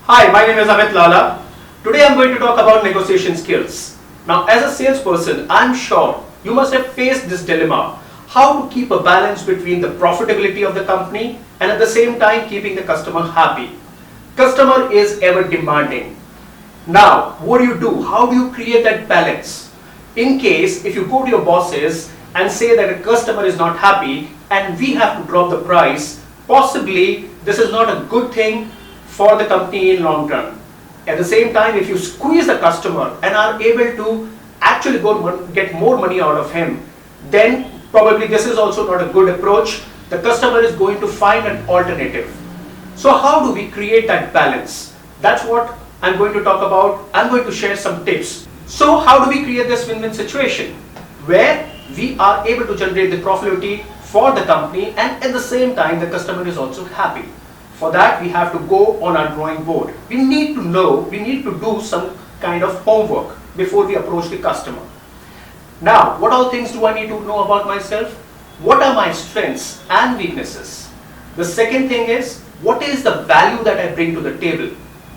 Hi, my name is Amit Lala. Today I'm going to talk about negotiation skills. Now, as a salesperson, I'm sure you must have faced this dilemma: how to keep a balance between the profitability of the company and at the same time keeping the customer happy. Customer is ever demanding. Now, what do? How do you create that balance? In case if you go to your bosses and say that a customer is not happy and we have to drop the price, possibly this is not a good thing for the company in long term. At the same time, if you squeeze the customer and are able to actually get more money out of him, then probably this is also not a good approach. The customer is going to find an alternative. So how do we create that balance? That's what I'm going to talk about. I'm going to share some tips. So how do we create this win-win situation where we are able to generate the profitability for the company and at the same time the customer is also happy? For that, we have to go on our drawing board. We need to know, we need to do some kind of homework before we approach the customer. Now, what all things do I need to know about myself? What are my strengths and weaknesses? The second thing is, what is the value that I bring to the table?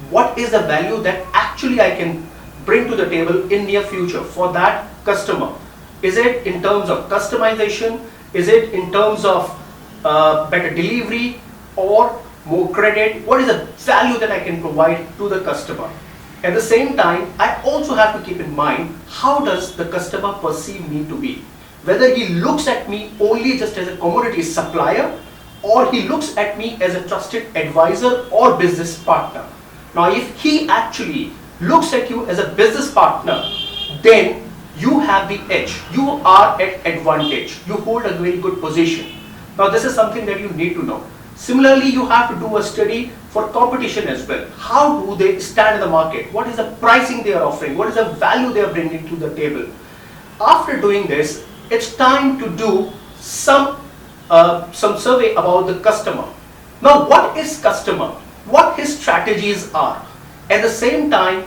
What is the value that actually I can bring to the table in near future for that customer? Is it in terms of customization? Is it in terms of better delivery or more credit? What is the value that I can provide to the customer? At the same time, I also have to keep in mind, how does the customer perceive me to be? Whether he looks at me only just as a commodity supplier or he looks at me as a trusted advisor or business partner. Now, if he actually looks at you as a business partner, then you have the edge. You are at advantage. You hold a very good position. Now, this is something that you need to know. Similarly, you have to do a study for competition as well. How do they stand in the market? What is the pricing they are offering? What is the value they are bringing to the table? After doing this, it's time to do some survey about the customer. Now, what is customer? What his strategies are? At the same time,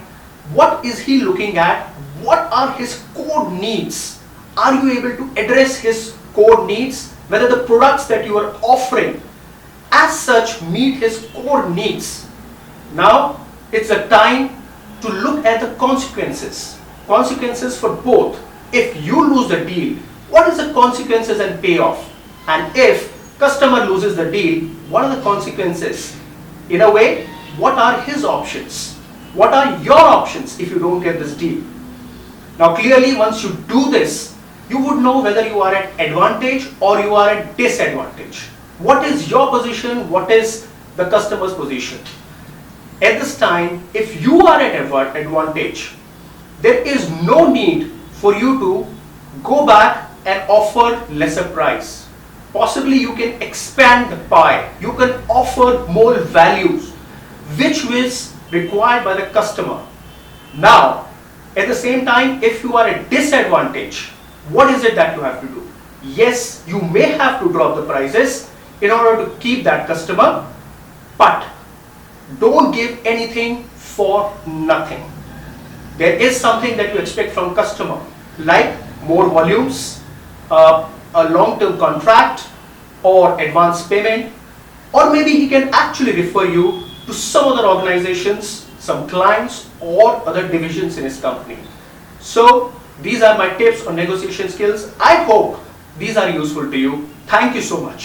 what is he looking at? What are his core needs? Are you able to address his core needs? Whether the products that you are offering as such meet his core needs. Now it's a time to look at the consequences. Consequences for both. If you lose the deal, what is the consequences and payoff? And if customer loses the deal, what are the consequences? In a way, what are his options? What are your options if you don't get this deal? Now clearly, once you do this, you would know whether you are at advantage or you are at disadvantage. What is your position? What is the customer's position? At this time, if you are at advantage, there is no need for you to go back and offer lesser price. Possibly you can expand the pie. You can offer more values, which is required by the customer. Now, at the same time, if you are at disadvantage, what is it that you have to do? Yes, you may have to drop the prices in order to keep that customer, but don't give anything for nothing. There is something that you expect from customer, like more volumes, a long-term contract or advance payment, or maybe he can actually refer you to some other organizations, some clients or other divisions in his company. So these are my tips on negotiation skills. I hope these are useful to you. Thank you so much.